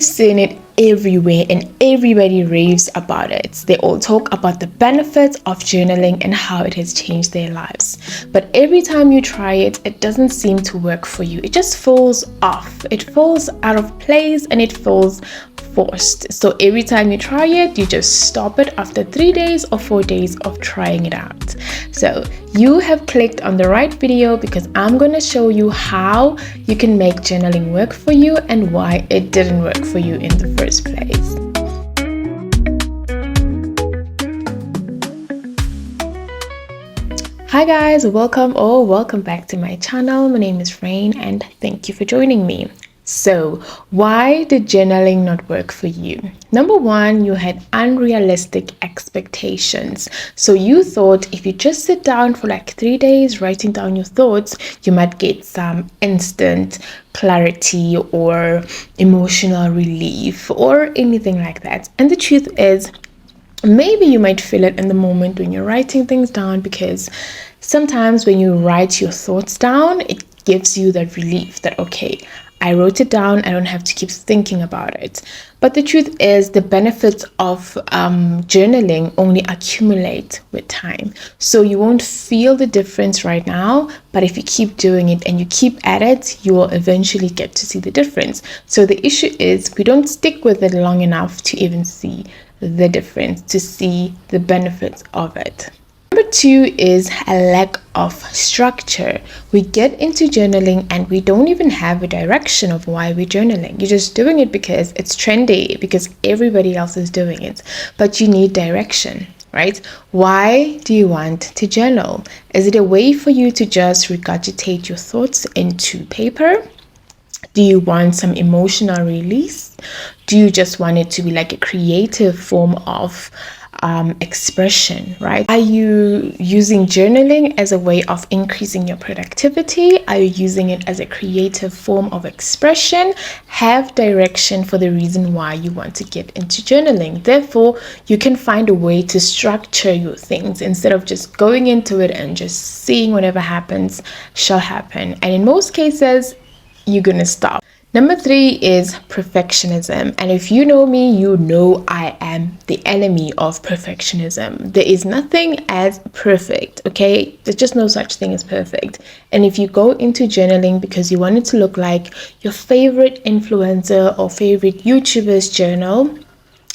seen it everywhere and everybody raves about it. They all talk about the benefits of journaling and how it has changed their lives. But every time you try it, it doesn't seem to work for you. It just falls off. It falls out of place and it falls forced. So every time you try it, you just stop it after 3 days or 4 days of trying it out. So you have clicked on the right video because I'm going to show you how you can make journaling work for you and why it didn't work for you in the first place. Hi guys, welcome back to my channel. My name is Rain and thank you for joining me. So why did journaling not work for you? Number one, you had unrealistic expectations. So you thought if you just sit down for like 3 days writing down your thoughts, you might get some instant clarity or emotional relief or anything like that. And the truth is, maybe you might feel it in the moment when you're writing things down, because sometimes when you write your thoughts down, it gives you that relief that, okay, I wrote it down, I don't have to keep thinking about it. But the truth is, the benefits of journaling only accumulate with time. So you won't feel the difference right now, but if you keep doing it and you keep at it, you will eventually get to see the difference. So the issue is we don't stick with it long enough to even see the difference, to see the benefits of it. Number two is a lack of structure. We get into journaling and we don't even have a direction of why we're journaling. You're just doing it because it's trendy, because everybody else is doing it, but you need direction, right? Why do you want to journal? Is it a way for you to just regurgitate your thoughts into paper? Do you want some emotional release? Do you just want it to be like a creative form of expression, right? Are you using journaling as a way of increasing your productivity? Are you using it as a creative form of expression? Have direction for the reason why you want to get into journaling. Therefore, you can find a way to structure your things instead of just going into it and just seeing whatever happens shall happen. And in most cases, you're gonna stop. Number three is perfectionism. And if you know me, you know I am the enemy of perfectionism. There is nothing as perfect, okay? There's just no such thing as perfect. And if you go into journaling because you want it to look like your favorite influencer or favorite YouTuber's journal,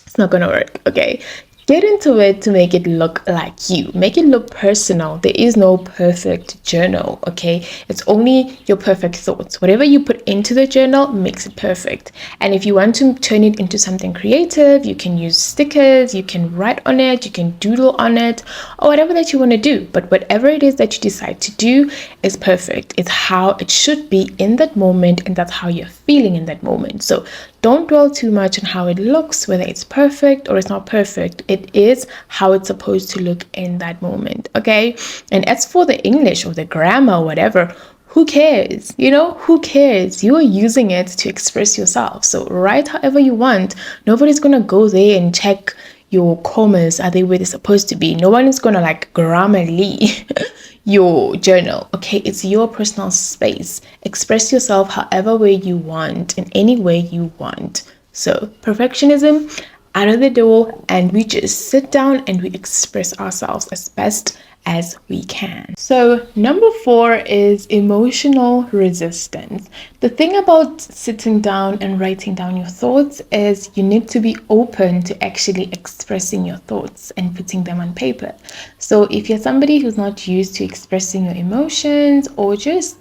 it's not gonna work, okay? Get into it to make it look like you. Make it look personal. There is no perfect journal, okay? It's only your perfect thoughts. Whatever you put into the journal makes it perfect. And if you want to turn it into something creative, you can use stickers, you can write on it, you can doodle on it, or whatever that you want to do. But whatever it is that you decide to do is perfect. It's how it should be in that moment, and that's how you're feeling in that moment. So don't dwell too much on how it looks, whether it's perfect or it's not perfect. It is how it's supposed to look in that moment, okay? And as for the English or the grammar or whatever, who cares? You know, who cares? You are using it to express yourself. So write however you want. Nobody's going to go there and check your commas. Are they where they're supposed to be? No one is going to like grammarly your journal, okay? It's your personal space. Express yourself however way you want, in any way you want. So perfectionism out of the door, and we just sit down and we express ourselves as best as we can. So number four is emotional resistance. The thing about sitting down and writing down your thoughts is you need to be open to actually expressing your thoughts and putting them on paper. So if you're somebody who's not used to expressing your emotions or just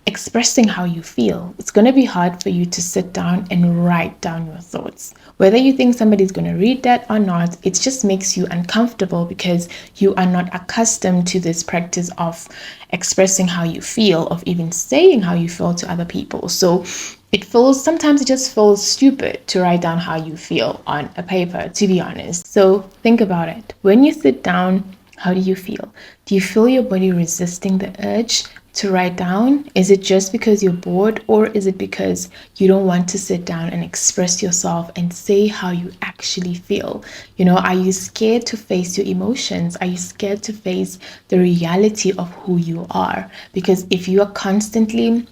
expressing how you feel, it's going to be hard for you to sit down and write down your thoughts. Whether you think somebody's going to read that or not, it just makes you uncomfortable because you are not accustomed to this practice of expressing how you feel, of even saying how you feel to other people. So sometimes it just feels stupid to write down how you feel on a paper, to be honest. So think about it. When you sit down, how do you feel? Do you feel your body resisting the urge to write down? Is it just because you're bored, or is it because you don't want to sit down and express yourself and say how you actually feel? You know, are you scared to face your emotions? Are you scared to face the reality of who you are? Because if you are constantly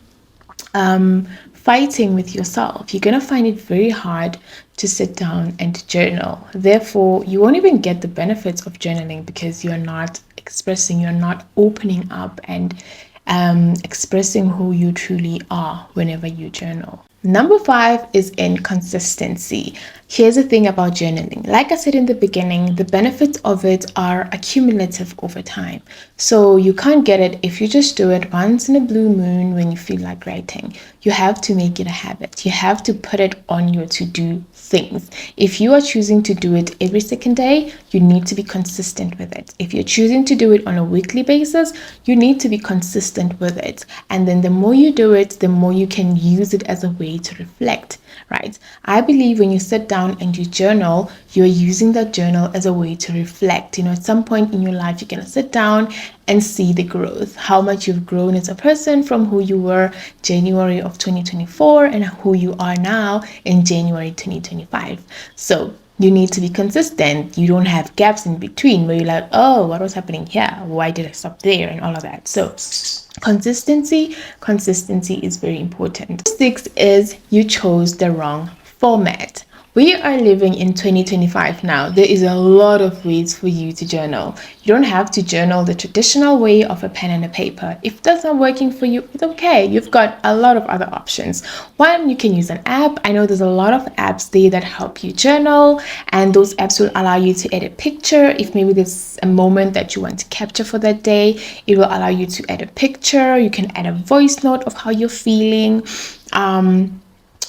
fighting with yourself, you're going to find it very hard to sit down and journal. Therefore, you won't even get the benefits of journaling because you're not expressing, you're not opening up and expressing who you truly are whenever you journal. Number 5 is inconsistency. Here's the thing about journaling. Like I said in the beginning, the benefits of it are accumulative over time. So you can't get it if you just do it once in a blue moon when you feel like writing. You have to make it a habit. You have to put it on your to-do things. If you are choosing to do it every second day, you need to be consistent with it. If you're choosing to do it on a weekly basis, you need to be consistent with it. And then the more you do it, the more you can use it as a way to reflect, right? I believe when you sit down and you journal, you're using that journal as a way to reflect. At some point in your life, you're going to sit down and see the growth, how much you've grown as a person from who you were January of 2024 and who you are now in January 2025. So you need to be consistent. You don't have gaps in between where you're like, oh, what was happening here? Why did I stop there? And all of that. So consistency is very important. 6 is you chose the wrong format. We are living in 2025 now. There is a lot of ways for you to journal. You don't have to journal the traditional way of a pen and a paper. If that's not working for you, it's okay. You've got a lot of other options. One, you can use an app. I know there's a lot of apps there that help you journal, and those apps will allow you to add a picture. If maybe there's a moment that you want to capture for that day, it will allow you to add a picture. You can add a voice note of how you're feeling.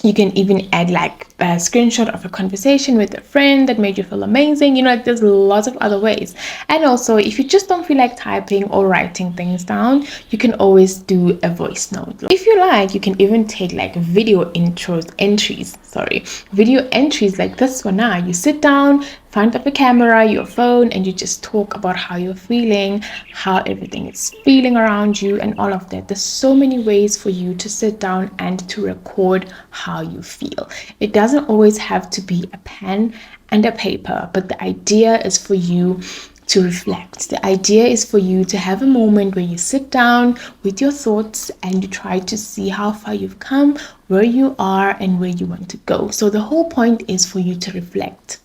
You can even add like a screenshot of a conversation with a friend that made you feel amazing. There's lots of other ways. And also, if you just don't feel like typing or writing things down, you can always do a voice note. If you like, you can even take like video entries like this one now. You sit down, front of a camera, your phone, and you just talk about how you're feeling, how everything is feeling around you, and all of that. There's so many ways for you to sit down and to record how you feel. It doesn't always have to be a pen and a paper, but the idea is for you to reflect. The idea is for you to have a moment where you sit down with your thoughts and you try to see how far you've come, where you are, and where you want to go. So the whole point is for you to reflect.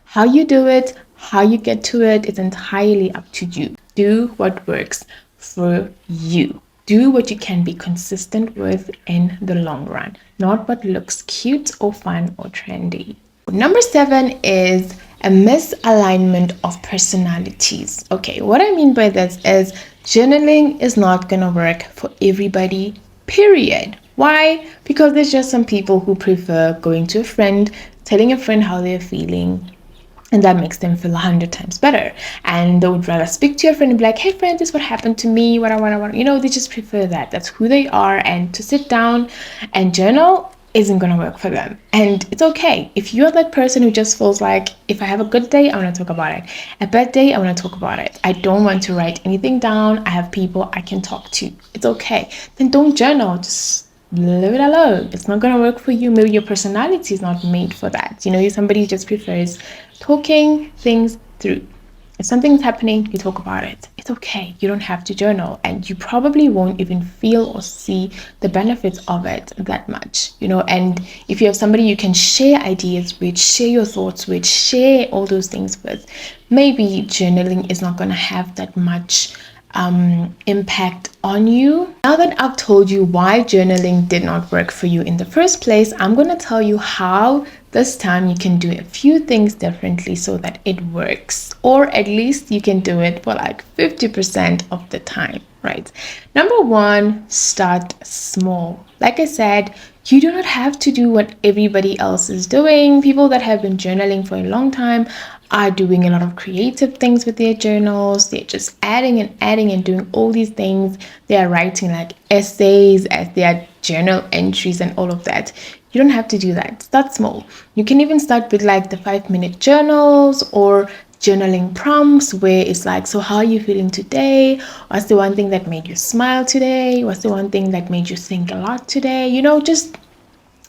How you do it, how you get to it, is entirely up to you. Do what works for you. Do what you can be consistent with in the long run, not what looks cute or fun or trendy. Number 7 is a misalignment of personalities. Okay, what I mean by this is journaling is not going to work for everybody, period. Why? Because there's just some people who prefer going to a friend, telling a friend how they're feeling, and that makes them feel 100 times better. And they would rather speak to your friend and be like, hey friend, this is what happened to me, what. They just prefer that. That's who they are. And to sit down and journal isn't going to work for them. And it's okay. If you're that person who just feels like, if I have a good day, I want to talk about it. A bad day, I want to talk about it. I don't want to write anything down. I have people I can talk to. It's okay. Then don't journal. Just leave it alone. It's not going to work for you. Maybe your personality is not made for that. You're somebody who just prefers talking things through. If something's happening, you talk about it. It's okay. You don't have to journal, and you probably won't even feel or see the benefits of it that much, and if you have somebody you can share ideas with, share your thoughts with, share all those things with, maybe journaling is not going to have that much impact on you. Now that I've told you why journaling did not work for you in the first place, I'm going to tell you how this time you can do a few things differently so that it works, or at least you can do it for like 50% of the time, right? Number 1, start small. Like I said, you do not have to do what everybody else is doing. People that have been journaling for a long time are doing a lot of creative things with their journals. They're just adding and doing all these things. They are writing like essays as their journal entries and all of that. You don't have to do that. Start small. You can even start with like the 5-minute journals or journaling prompts where it's like, so how are you feeling today? What's the one thing that made you smile today? What's the one thing that made you think a lot today? Just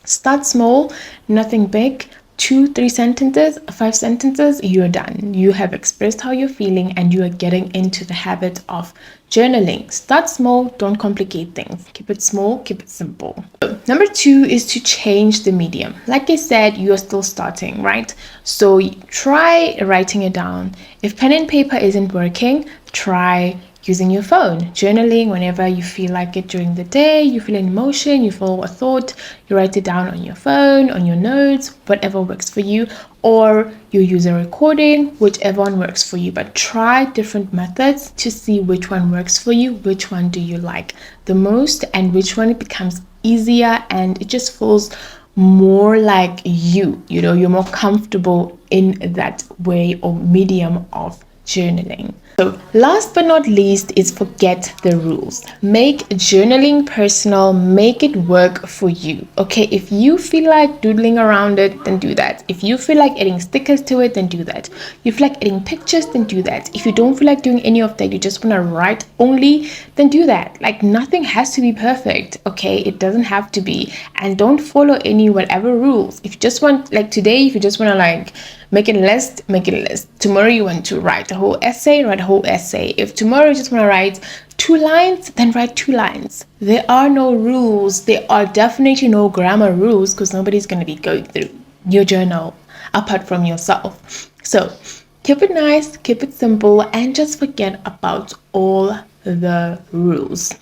start small, nothing big, 2, 3 sentences, 5 sentences, you're done. You have expressed how you're feeling and you are getting into the habit of journaling. Start small, don't complicate things. Keep it small, keep it simple. So, number 2 is to change the medium. Like I said, you're still starting, right? So try writing it down. If pen and paper isn't working, try using your phone, journaling whenever you feel like it during the day, you feel an emotion, you feel a thought, you write it down on your phone, on your notes, whatever works for you, or you use a recording, whichever one works for you. But try different methods to see which one works for you, which one do you like the most, and which one it becomes easier and it just feels more like you're more comfortable in that way or medium of journaling. So last but not least is forget the rules. Make journaling personal, make it work for you. Okay, if you feel like doodling around it, then do that. If you feel like adding stickers to it, then do that. If you feel like adding pictures, then do that. If you don't feel like doing any of that, you just want to write only, then do that. Like, nothing has to be perfect, okay? It doesn't have to be. And don't follow any whatever rules. If you just want, like today, if you just want to like make it a list, make it a list. Tomorrow you want to write a whole essay, write a whole essay. If tomorrow you just want to write 2 lines, then write 2 lines. There are no rules. There are definitely no grammar rules because nobody's going to be going through your journal apart from yourself. So keep it nice, keep it simple, and just forget about all the rules.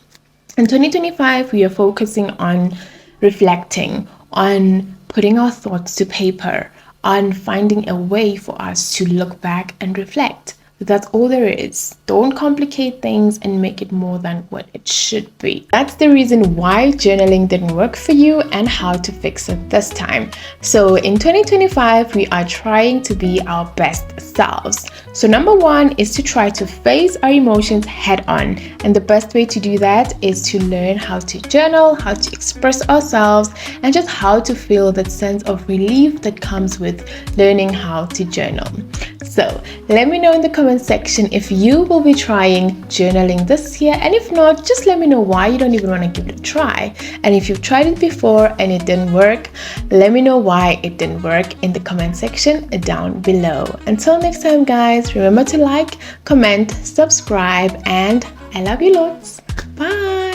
In 2025, we are focusing on reflecting, on putting our thoughts to paper, on finding a way for us to look back and reflect. That's all there is. Don't complicate things and make it more than what it should be. That's the reason why journaling didn't work for you and how to fix it this time. So in 2025, we are trying to be our best selves. So number 1 is to try to face our emotions head on. And the best way to do that is to learn how to journal, how to express ourselves, and just how to feel that sense of relief that comes with learning how to journal. So let me know in the comment section if you will be trying journaling this year, and if not, just let me know why you don't even want to give it a try. And if you've tried it before and it didn't work, let me know why it didn't work in the comment section down below. Until next time, guys, remember to like, comment, subscribe, and I love you lots. Bye.